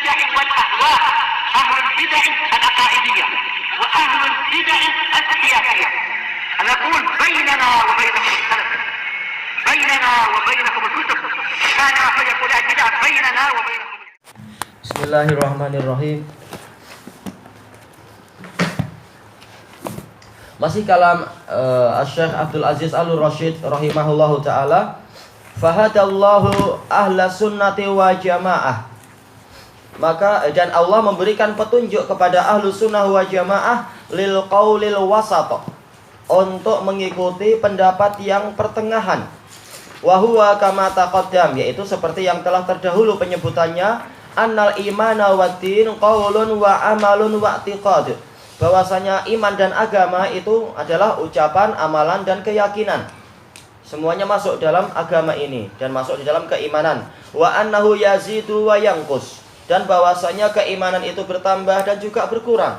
البدع والأهواء، أهل البدع العقائدية وأهل البدع السياسية. نقول بيننا وبينكم السلف، بيننا وبينكم الكتب، كان فيقول البدع بيننا وبينكم. Bismillahirrahmanirrahim. Masih kalam Syekh Abdul Aziz Al-Rasyid rahimahullahu ta'ala. Fahadallahu ahla sunnati wa jamaah. Maka dan Allah memberikan petunjuk kepada ahlu sunnah wa jamaah lil qaulil wasat, untuk mengikuti pendapat yang pertengahan. Wa huwa kama taqaddam, yaitu seperti yang telah terdahulu penyebutannya, annal imana wa din qaulun wa amalun wa i'tiqad, bahwasanya iman dan agama itu adalah ucapan, amalan dan keyakinan. Semuanya masuk dalam agama ini dan masuk di dalam keimanan. Wa annahu yazidu wa yanqus, dan bahwasanya keimanan itu bertambah dan juga berkurang.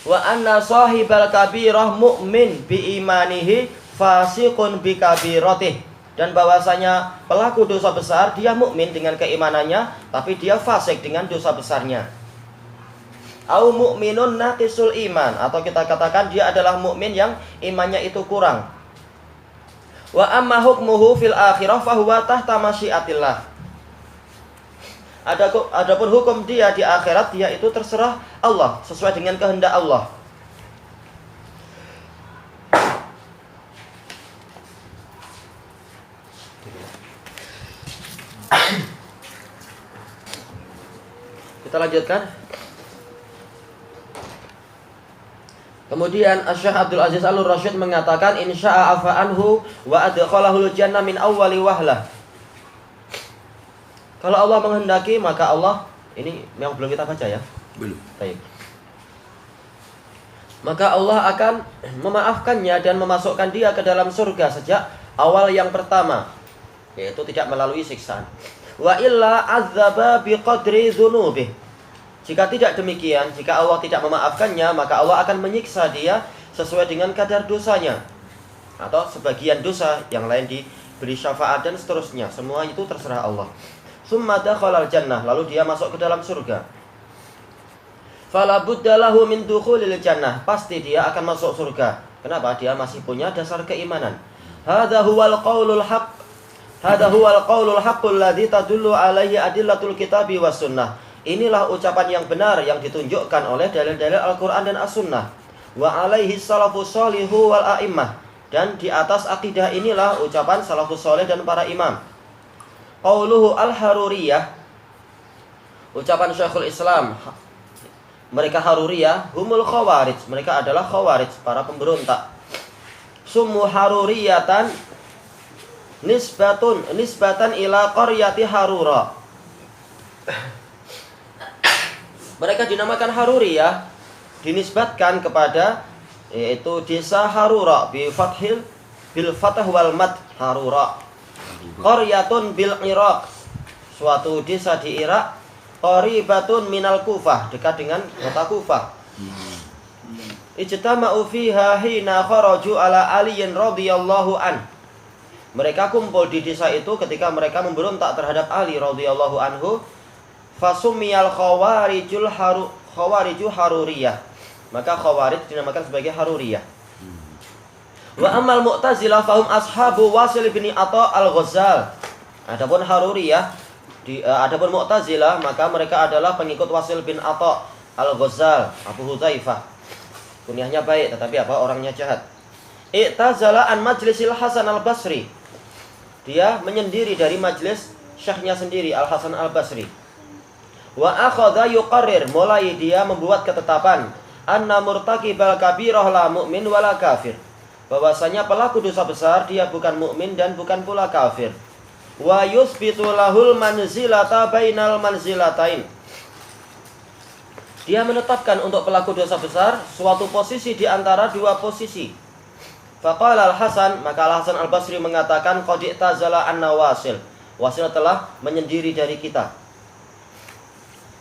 Wa anna sahibal kabirah mu'min bi imanihi fasiqun bi kabiratih, dan bahwasanya pelaku dosa besar dia mukmin dengan keimanannya, tapi dia fasik dengan dosa besarnya. Au mu'minun naqisul iman, atau kita katakan dia adalah mukmin yang imannya itu kurang. Wa amma hukmuhu fil akhirah fahuwa tahta masyiatillah. Adapun hukum dia di akhirat, dia itu terserah Allah, sesuai dengan kehendak Allah. Kita lanjutkan. Kemudian Syekh Abdul Aziz Al-Rasyid mengatakan, insya'a afa'anhu wa adkhalahul jannah min awwali wahlah. Kalau Allah menghendaki, maka Allah, ini yang belum kita baca ya? Belum. Baik. Maka Allah akan memaafkannya dan memasukkan dia ke dalam surga sejak awal yang pertama, yaitu tidak melalui siksaan. Wa illa azzaba biqadri dzunubih. Jika tidak demikian, jika Allah tidak memaafkannya, maka Allah akan menyiksa dia sesuai dengan kadar dosanya, atau sebagian dosa yang lain diberi syafaat dan seterusnya. Semua itu terserah Allah. Summa dakhalal jannah, lalu dia masuk ke dalam surga. Fala budda lahu min dukhulil jannah, pasti dia akan masuk surga. Kenapa? Dia masih punya dasar keimanan. Hadza huwal qaulul haqq. Hadza huwal qaulul haqqul ladzi tadullu alaihi adillatul kitabi was sunnah. Inilah ucapan yang benar yang ditunjukkan oleh dalil-dalil Al-Quran dan As-Sunnah. Wa alaihi salafus sholihu wal a'immah, dan di atas akidah inilah ucapan salafus sholih dan para imam. Qauluhu al-haruriyah, ucapan Syekhul Islam, mereka Haruriyah, humul khawarij, mereka adalah khawarij, para pemberontak. Summu haruriyatan nisbatan ila qaryati Harura. Mereka dinamakan Haruriyah, dinisbatkan kepada yaitu desa Harura bil fathah wal mad, Harura. Qaryatun bil Iraq, suatu desa di Irak. Qaribatun minal Kufah, dekat dengan kota Kufah. Ijtama'u fiha hina kharaju ala Aliyin radhiyallahu an. Mereka kumpul di desa itu ketika mereka memberontak terhadap Ali radhiyallahu anhu. Fasumiyal khawariju haruriyah, maka khawarij dinamakan sebagai haruriyah. Wa amal mu'tazilah fahum ashabu Wasil bin Atha al-Ghazal. Adapun haruriyah, adapun mu'tazilah, maka mereka adalah pengikut Wasil bin Atha al-Ghazal, Abu Hudzaifah. Kunyahnya baik tetapi orangnya jahat. I'tazala an majlisil Hasan al-Basri, dia menyendiri dari majlis syekhnya sendiri, Al-Hasan al-Basri. Wa akhadha yuqarrir, mulai dia membuat ketetapan, anna murtakibal kabirah la mu'min wala kafir, bahwasanya pelaku dosa besar dia bukan mukmin dan bukan pula kafir. Wa yusbitu lahul manzilata bainal manzilatain, dia menetapkan untuk pelaku dosa besar suatu posisi di antara dua posisi. Faqala al-Hasan, maka Al-Hasan al-Basri mengatakan, qad i'tazala anna Wasil, Wasil telah menyendiri dari kita.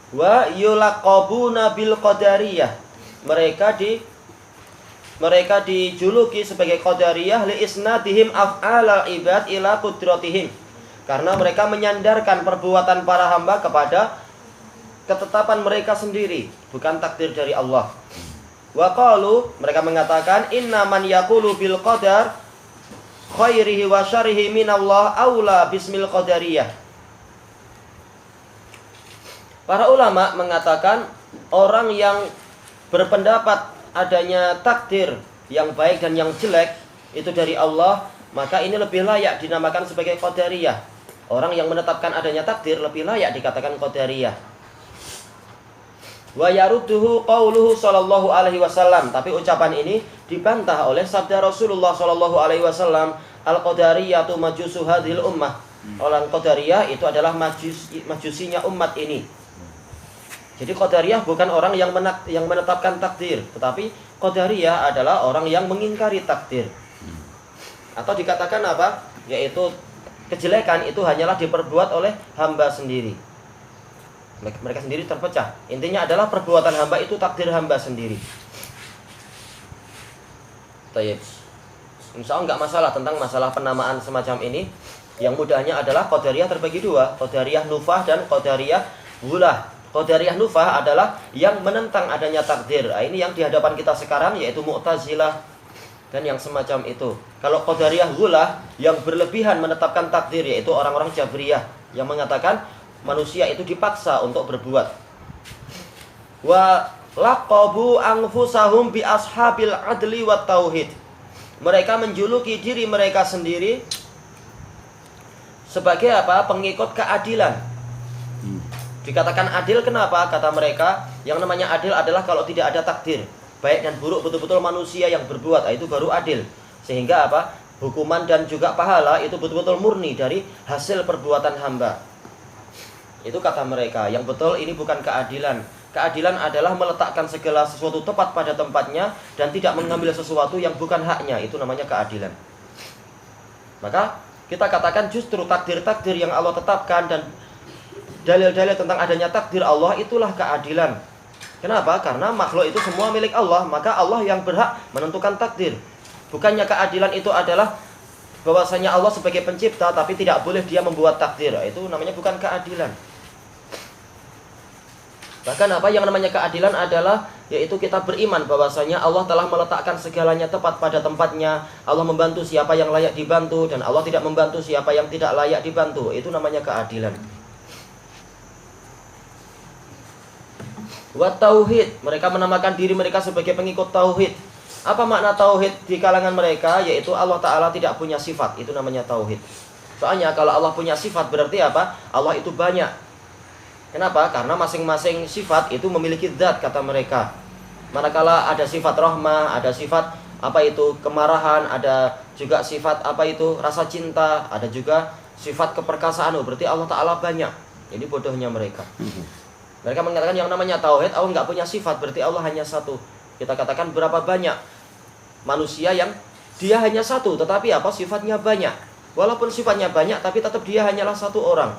Wa yulaqabuna bil qadariyah, mereka dijuluki sebagai qadariyah li isnadihim af'alal ibad ila qudratihim, Karena mereka menyandarkan perbuatan para hamba kepada ketetapan mereka sendiri, bukan takdir dari Allah. Wa qalu, mereka mengatakan, inna man yaqulu bil qadar khairihi wa syarrihi minallah aula bismil qadariyah. Para ulama mengatakan orang yang berpendapat adanya takdir yang baik dan yang jelek itu dari Allah, maka ini lebih layak dinamakan sebagai qadariyah. Orang yang menetapkan adanya takdir lebih layak dikatakan qadariyah. Wa yarudduhu qauluhu sallallahu alaihi wasallam, tapi ucapan ini dibantah oleh sabda Rasulullah sallallahu alaihi wasallam, al-qadariyatu majusu hadhil ummah. Orang qadariyah itu adalah majusinya umat ini. Jadi qadariyah bukan orang yang menetapkan takdir, tetapi qadariyah adalah orang yang mengingkari takdir. Atau dikatakan apa? Yaitu kejelekan itu hanyalah diperbuat oleh hamba sendiri. Mereka sendiri terpecah. Intinya adalah perbuatan hamba itu takdir hamba sendiri. Tayyib. Insya Allah nggak masalah tentang masalah penamaan semacam ini. Yang mudahnya adalah qadariyah terbagi dua, qadariyah nufah dan qadariyah ghulah. Qadariyah nufah adalah yang menentang adanya takdir. Nah, ini yang di hadapan kita sekarang yaitu Mu'tazilah dan yang semacam itu. Kalau qadariyah ghulah yang berlebihan menetapkan takdir yaitu orang-orang Jabriyah yang mengatakan manusia itu dipaksa untuk berbuat. Wa laqabu anfusahum bi ashabil adli wat tauhid. Mereka menjuluki diri mereka sendiri sebagai apa? Pengikut keadilan. Dikatakan adil kenapa? Kata mereka, yang namanya adil adalah kalau tidak ada takdir. Baik dan buruk betul-betul manusia yang berbuat, itu baru adil. Sehingga apa? Hukuman dan juga pahala itu betul-betul murni dari hasil perbuatan hamba. Itu kata mereka. Yang betul ini bukan keadilan. Keadilan adalah meletakkan segala sesuatu tepat pada tempatnya dan tidak mengambil sesuatu yang bukan haknya. Itu namanya keadilan. Maka kita katakan justru takdir-takdir yang Allah tetapkan dan dalil-dalil tentang adanya takdir Allah itulah keadilan. Kenapa? Karena makhluk itu semua milik Allah, maka Allah yang berhak menentukan takdir. Bukannya keadilan itu adalah bahwasanya Allah sebagai pencipta tapi tidak boleh dia membuat takdir. Itu namanya bukan keadilan. Bahkan apa yang namanya keadilan adalah yaitu kita beriman bahwasanya Allah telah meletakkan segalanya tepat pada tempatnya. Allah membantu siapa yang layak dibantu dan Allah tidak membantu siapa yang tidak layak dibantu. Itu namanya keadilan. Wa tauhid, mereka menamakan diri mereka sebagai pengikut tauhid. Apa makna tauhid di kalangan mereka? Yaitu Allah Ta'ala tidak punya sifat. Itu namanya tauhid. Soalnya kalau Allah punya sifat berarti apa? Allah itu banyak. Kenapa? Karena masing-masing sifat itu memiliki zat, kata mereka. Manakala ada sifat rahmah, ada sifat apa itu kemarahan, ada juga sifat apa itu rasa cinta, ada juga sifat keperkasaan. Berarti Allah Ta'ala banyak. Ini bodohnya mereka. Mereka mengatakan yang namanya tauhid, Allah nggak punya sifat, berarti Allah hanya satu. Kita katakan berapa banyak manusia yang dia hanya satu, tetapi apa sifatnya banyak. Walaupun sifatnya banyak, tapi tetap dia hanyalah satu orang.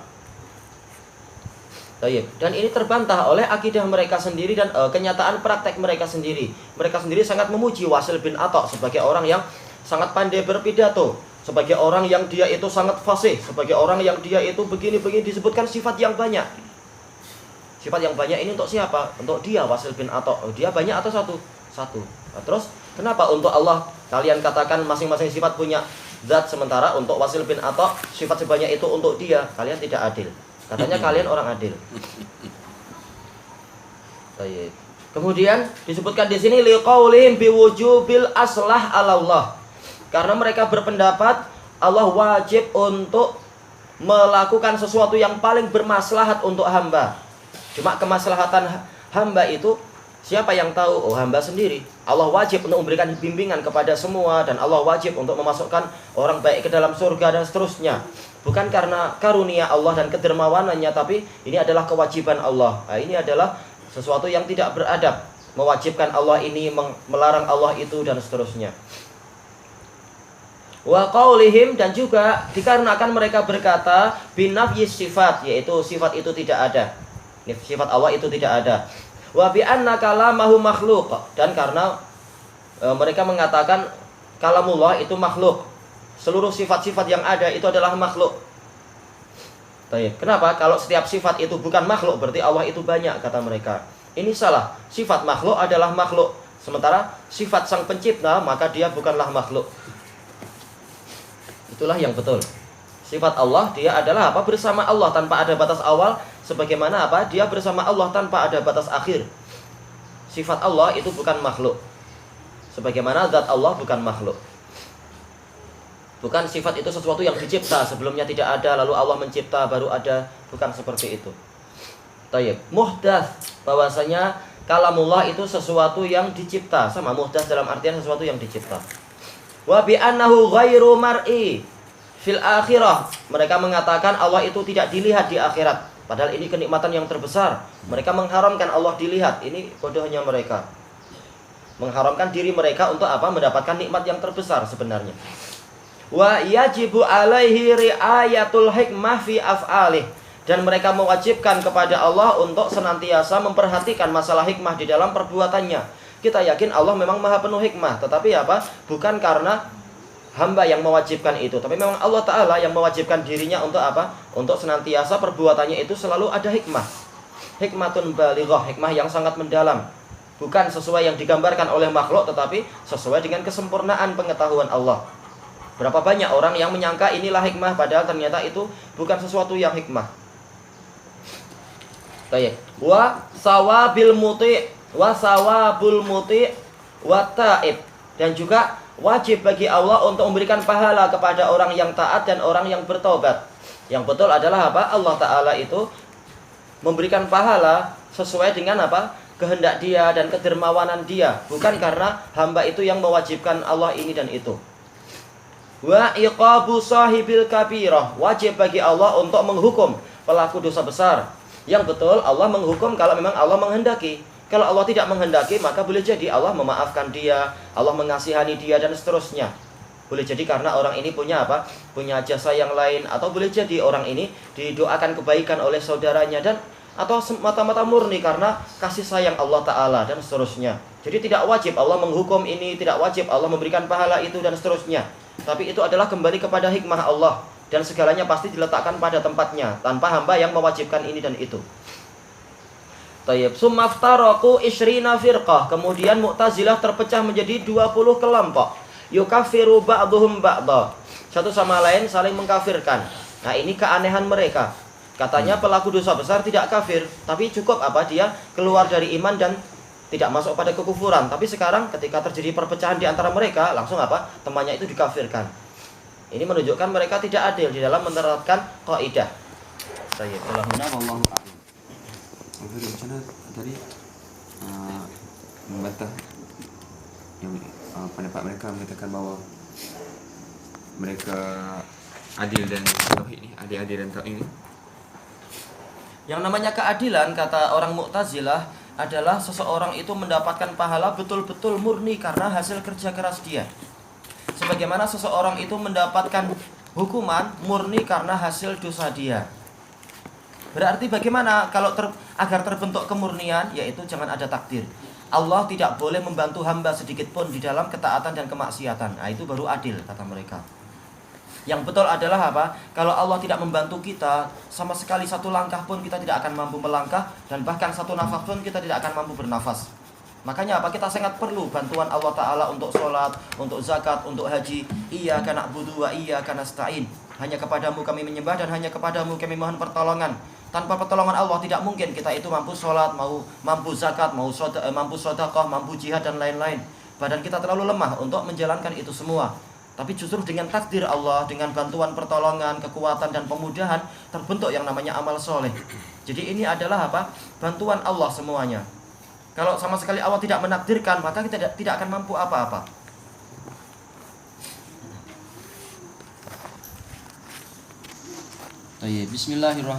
Dan ini terbantah oleh akidah mereka sendiri dan kenyataan praktek mereka sendiri. Mereka sendiri sangat memuji Wasil bin Atok sebagai orang yang sangat pandai berpidato, sebagai orang yang dia itu sangat fasih, sebagai orang yang dia itu begini-begini, disebutkan sifat yang banyak. Sifat yang banyak ini untuk siapa? Untuk dia, Wasil bin Atok. Dia banyak atau satu? Satu. Nah, terus kenapa untuk Allah kalian katakan masing-masing sifat punya zat, sementara untuk Wasil bin Atok sifat sebanyak itu untuk dia? Kalian tidak adil. Katanya kalian orang adil. Kemudian disebutkan di sini liqaulihim biwujubil aslah 'ala Allah. Karena mereka berpendapat Allah wajib untuk melakukan sesuatu yang paling bermaslahat untuk hamba. Cuma kemaslahatan hamba itu siapa yang tahu? Oh, hamba sendiri. Allah wajib untuk memberikan bimbingan kepada semua dan Allah wajib untuk memasukkan orang baik ke dalam surga dan seterusnya. Bukan karena karunia Allah dan kedermawanannya, tapi ini adalah kewajiban Allah. Nah, ini adalah sesuatu yang tidak beradab. Mewajibkan Allah ini, melarang Allah itu dan seterusnya. Wa qaulihim, dan juga dikarenakan mereka berkata binafyis sifat, yaitu sifat itu tidak ada. Sifat Allah itu tidak ada. Wa bi anna kalamahu makhluk, dan karena mereka mengatakan kalamullah itu makhluk. Seluruh sifat-sifat yang ada itu adalah makhluk. Baik. Kenapa? Kalau setiap sifat itu bukan makhluk, berarti Allah itu banyak, kata mereka. Ini salah. Sifat makhluk adalah makhluk. Sementara sifat sang pencipta, maka dia bukanlah makhluk. Itulah yang betul. Sifat Allah, dia adalah apa? Bersama Allah tanpa ada batas awal. Sebagaimana apa? Dia bersama Allah tanpa ada batas akhir. Sifat Allah itu bukan makhluk. Sebagaimana zat Allah bukan makhluk. Bukan sifat itu sesuatu yang dicipta, sebelumnya tidak ada, lalu Allah mencipta, baru ada. Bukan seperti itu. Tayyib. Muhdats, bahwasanya kalamullah itu sesuatu yang dicipta. Sama muhdats dalam artian sesuatu yang dicipta. Wa bi annahu ghairu mar'i fil akhirah. Mereka mengatakan Allah itu tidak dilihat di akhirat. Padahal ini kenikmatan yang terbesar. Mereka mengharamkan Allah dilihat. Ini bodohnya mereka. Mengharamkan diri mereka untuk apa? Mendapatkan nikmat yang terbesar sebenarnya. Wa yajibu alaihi riayatul hikmah fi af'alih. Dan mereka mewajibkan kepada Allah untuk senantiasa memperhatikan masalah hikmah di dalam perbuatannya. Kita yakin Allah memang maha penuh hikmah. Tetapi apa? Bukan karena hamba yang mewajibkan itu, tapi memang Allah Ta'ala yang mewajibkan dirinya untuk apa? Untuk senantiasa perbuatannya itu selalu ada hikmah. Hikmatun balighah, hikmah yang sangat mendalam. Bukan sesuai yang digambarkan oleh makhluk, tetapi sesuai dengan kesempurnaan pengetahuan Allah. Berapa banyak orang yang menyangka inilah hikmah, padahal ternyata itu bukan sesuatu yang hikmah. Baik. Wa sawabil muti' wa sawabul muti' wa ta'ib. Dan juga wajib bagi Allah untuk memberikan pahala kepada orang yang taat dan orang yang bertobat. Yang betul adalah apa? Allah Ta'ala itu memberikan pahala sesuai dengan apa? Kehendak dia dan kedermawanan dia. Bukan karena hamba itu yang mewajibkan Allah ini dan itu. Wa iqabu sahibil kabirah. Wajib bagi Allah untuk menghukum pelaku dosa besar. Yang betul Allah menghukum kalau memang Allah menghendaki. Kalau Allah tidak menghendaki, maka boleh jadi Allah memaafkan dia, Allah mengasihani dia dan seterusnya. Boleh jadi karena orang ini punya apa? Punya jasa yang lain, atau boleh jadi orang ini didoakan kebaikan oleh saudaranya, dan atau mata-mata murni karena kasih sayang Allah Ta'ala dan seterusnya. Jadi tidak wajib Allah menghukum ini, tidak wajib Allah memberikan pahala itu dan seterusnya. Tapi itu adalah kembali kepada hikmah Allah, dan segalanya pasti diletakkan pada tempatnya tanpa hamba yang mewajibkan ini dan itu. Tayyib. Sumaftaraku isyrina firqah. Kemudian Mu'tazilah terpecah menjadi 20 kelompok. Yukafiru ba'duhum ba'da. Satu sama lain saling mengkafirkan. Nah, ini keanehan mereka. Katanya pelaku dosa besar tidak kafir, tapi cukup apa? Dia keluar dari iman dan tidak masuk pada kekufuran. Tapi sekarang ketika terjadi perpecahan di antara mereka, langsung apa? Temannya itu dikafirkan. Ini menunjukkan mereka tidak adil di dalam menerapkan kaidah. Tayyib. Wallahu a'lam. Jadi macam mana tadi membantah yang pendapat mereka mengatakan bahawa mereka adil dan tauhid ni, adil dan tauhid ini. Yang namanya keadilan, kata orang Mu'tazilah, adalah seseorang itu mendapatkan pahala betul-betul murni karena hasil kerja keras dia. Sebagaimana seseorang itu mendapatkan hukuman murni karena hasil dosa dia. Berarti bagaimana kalau agar terbentuk kemurnian? Yaitu jangan ada takdir. Allah tidak boleh membantu hamba sedikit pun di dalam ketaatan dan kemaksiatan. Nah, itu baru adil, kata mereka. Yang betul adalah apa? Kalau Allah tidak membantu kita, sama sekali satu langkah pun kita tidak akan mampu melangkah, dan bahkan satu nafas pun kita tidak akan mampu bernafas. Makanya apa? Kita sangat perlu bantuan Allah Ta'ala untuk sholat, untuk zakat, untuk haji. Iyyaka na'budu wa iyyaka nasta'in. Hanya kepadamu kami menyembah dan hanya kepadamu kami mohon pertolongan. Tanpa pertolongan Allah tidak mungkin kita itu mampu sholat, mampu zakat, mampu sedekah, mampu jihad dan lain-lain. Badan kita terlalu lemah untuk menjalankan itu semua. Tapi justru dengan takdir Allah, dengan bantuan pertolongan, kekuatan dan pemudahan, terbentuk yang namanya amal soleh. Jadi ini adalah apa? Bantuan Allah semuanya. Kalau sama sekali Allah tidak menakdirkan, maka kita tidak akan mampu apa-apa. Bismillahirrahmanirrahim.